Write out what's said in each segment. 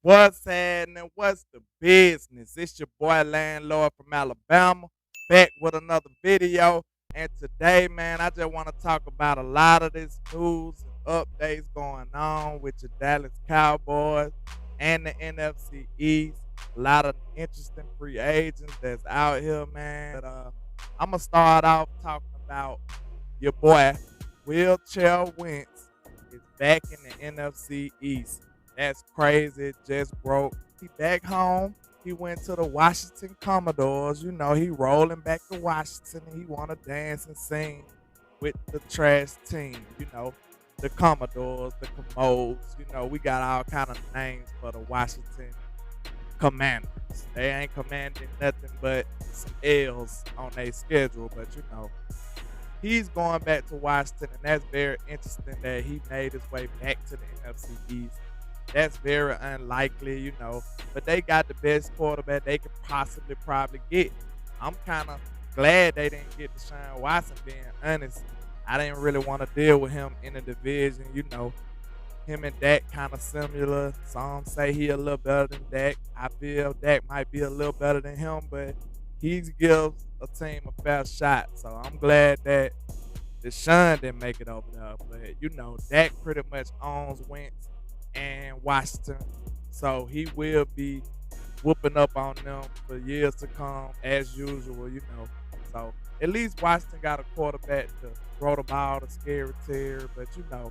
What's happening? What's the business? It's your boy Landlord from Alabama, back with another video. And today, man, I just want to talk about a lot of this news and updates going on with your Dallas Cowboys and the NFC East. A lot of interesting free agents that's out here, man. But I'm gonna start off talking about your boy Wheelchair Wentz is back in the NFC East. That's crazy. It just broke. He back home. He went to the Washington Commodores. You know, he rolling back to Washington and he wanna dance and sing with the trash team. You know, the Commodores, the Commodes. You know, we got all kind of names for the Washington Commanders. They ain't commanding nothing but some L's on their schedule, but you know, he's going back to Washington, and that's very interesting that he made his way back to the NFC East. That's very unlikely, you know. But they got the best quarterback they could possibly probably get. I'm kind of glad they didn't get Deshaun Watson, being honest. I didn't really want to deal with him in the division, you know. Him and Dak kind of similar. Some say he a little better than Dak. I feel Dak might be a little better than him, but he gives a team a fair shot. So I'm glad that Deshaun didn't make it over there. But you know, Dak pretty much owns Wentz and Washington. So he will be whooping up on them for years to come, as usual, you know. So at least Washington got a quarterback to throw the ball to scary Terry, but you know,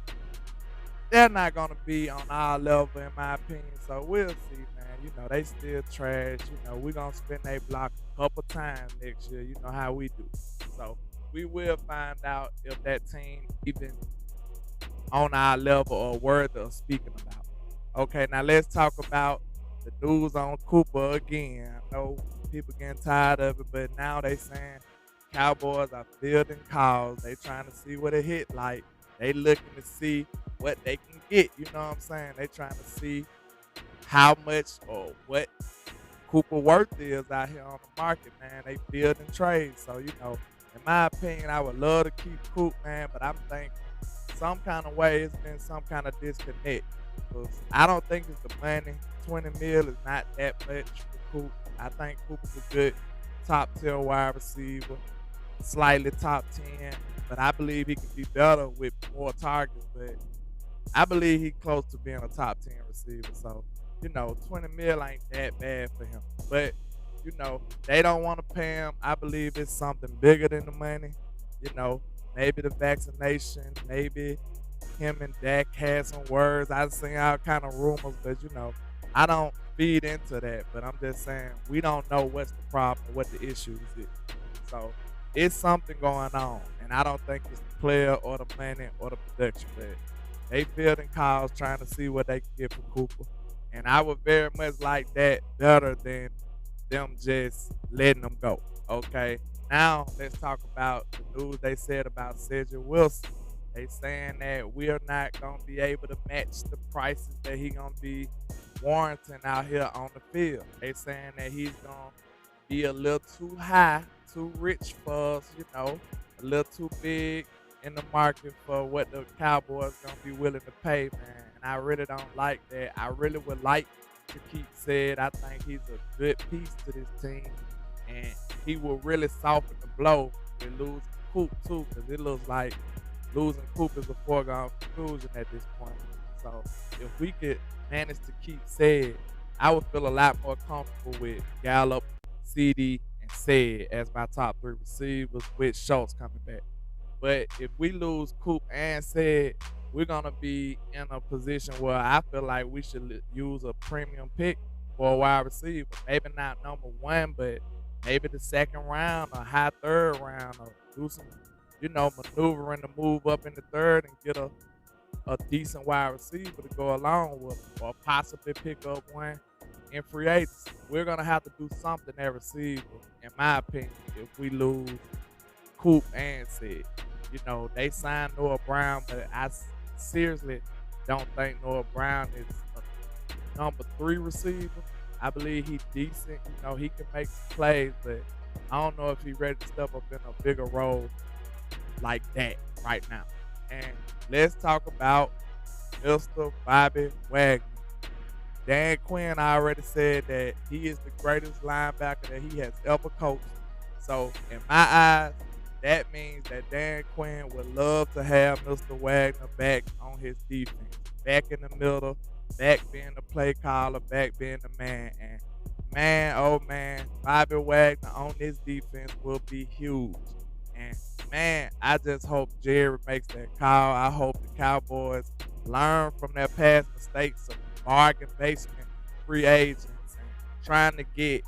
they're not gonna be on our level in my opinion. So we'll see, man. You know, they still trash. You know, we're gonna spin their block a couple times next year. You know how we do. So we will find out if that team even on our level or worthy of speaking about. Okay, now let's talk about the news on Cooper again. I know people getting tired of it, but now they saying Cowboys are fielding calls. They trying to see what it hit like. They looking to see what they can get. You know what I'm saying? They trying to see how much or what Cooper worth is out here on the market, man. They building trades. So, you know, in my opinion, I would love to keep Coop, man, but I'm thinking some kind of way it's been some kind of disconnect. Because I don't think it's the money. 20 mil is not that much for Coop. I think Cooper's a good top tier wide receiver, slightly top 10, but I believe he can be better with more targets. But I believe he's close to being a top 10 receiver. So, you know, 20 mil ain't that bad for him. But, you know, they don't want to pay him. I believe it's something bigger than the money. You know, maybe the vaccination, maybe him and Dak had some words. I've seen all kind of rumors, but, you know, I don't feed into that. But I'm just saying, we don't know what's the problem, what the issue is. So, it's something going on. And I don't think it's the player or the money or the production. But they fielding calls trying to see what they can get from Cooper. And I would very much like that better than them just letting them go. Okay. Now let's talk about the news they said about Cedric Wilson. They saying that we're not gonna be able to match the prices that he gonna be warranting out here on the field. They saying that he's gonna be a little too high, too rich for us, you know, a little too big in the market for what the Cowboys gonna be willing to pay, man. And I really don't like that. I really would like to keep said. I think he's a good piece to this team, and he will really soften the blow with losing Coop too, because it looks like losing Coop is a foregone conclusion at this point. So if we could manage to keep said, I would feel a lot more comfortable with Gallup, CD, and Said as my top three receivers with Schultz coming back. But if we lose Coop and Said, we're gonna be in a position where I feel like we should use a premium pick for a wide receiver. Maybe not number one, but maybe the second round or high third round, or do some, you know, maneuvering to move up in the third and get a decent wide receiver to go along with him, or possibly pick up one in free agency. We're gonna have to do something at receiver, in my opinion, if we lose Coop and Said. You know, they signed Noah Brown, but I seriously don't think Noah Brown is a number 3 receiver. I believe he's decent. You know, he can make some plays, but I don't know if he's ready to step up in a bigger role like that right now. And let's talk about Mr. Bobby Wagner. Dan Quinn already said that he is the greatest linebacker that he has ever coached. So in my eyes, that means that Dan Quinn would love to have Mr. Wagner back on his defense, back in the middle, back being the play caller, back being the man. And man, oh man, Bobby Wagner on this defense will be huge. And man, I just hope Jerry makes that call. I hope the Cowboys learn from their past mistakes of bargain basement free agents and trying to get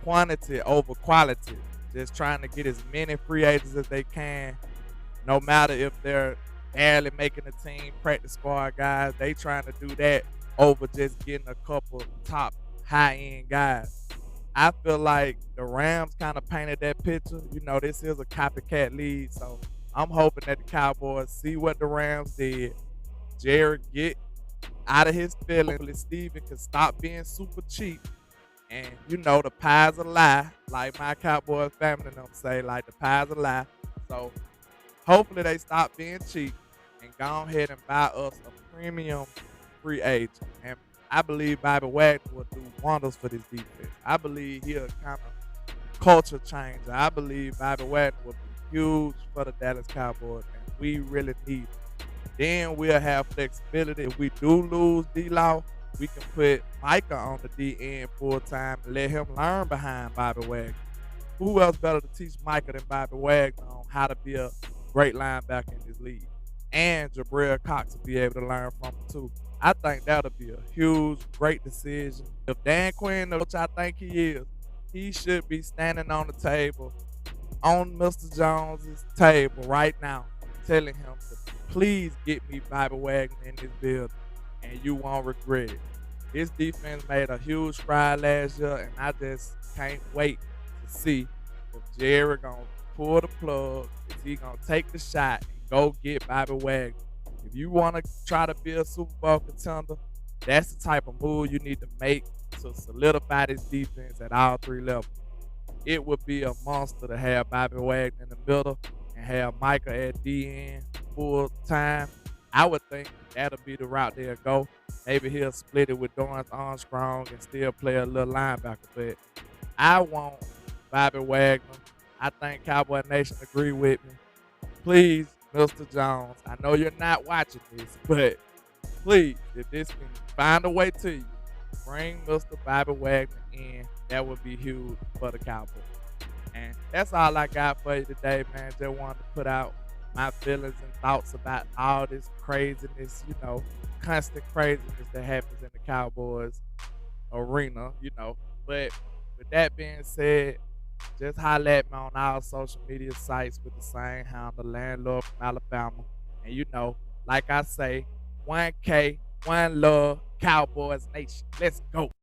quantity over quality. Just trying to get as many free agents as they can, no matter if they're barely making the team, practice squad guys. They trying to do that over just getting a couple top high end guys. I feel like the Rams kind of painted that picture. You know, this is a copycat league, so I'm hoping that the Cowboys see what the Rams did. Jared get out of his feelings. Steven can stop being super cheap. And you know the pie's a lie, like my Cowboys family and them say, like the pie's a lie. So hopefully they stop being cheap and go ahead and buy us a premium free agent. And I believe Bobby Wagner will do wonders for this defense. I believe he'll kind of culture changer. I believe Bobby Wagner will be huge for the Dallas Cowboys, and we really need it. Then we'll have flexibility. If we do lose D-Law, we can put Micah on the D-end full time and let him learn behind Bobby Wagner. Who else better to teach Micah than Bobby Wagner on how to be a great linebacker in this league? And Jabril Cox will be able to learn from him too. I think that'll be a huge, great decision. If Dan Quinn, which I think he is, he should be standing on the table, on Mr. Jones's table right now, telling him to please get me Bobby Wagner in this building, and you won't regret it. This defense made a huge stride last year, and I just can't wait to see if Jerry gonna pull the plug, if he gonna take the shot and go get Bobby Wagner. If you want to try to be a Super Bowl contender, that's the type of move you need to make to solidify this defense at all three levels. It would be a monster to have Bobby Wagner in the middle and have Micah at DN full time. I would think that'll be the route they'll go. Maybe he'll split it with Dorrance Armstrong and still play a little linebacker. But I want Bobby Wagner. I think Cowboy Nation agree with me. Please, Mr. Jones, I know you're not watching this, but please, if this can find a way to you, bring Mr. Bobby Wagner in. That would be huge for the Cowboys. And that's all I got for you today, man. Just wanted to put out my feelings and thoughts about all this craziness, you know, constant craziness that happens in the Cowboys arena, you know. But with that being said, just holler at me on all social media sites with the same handle, Landlord from Alabama. And you know, like I say, 1K, one love, Cowboys Nation. Let's go.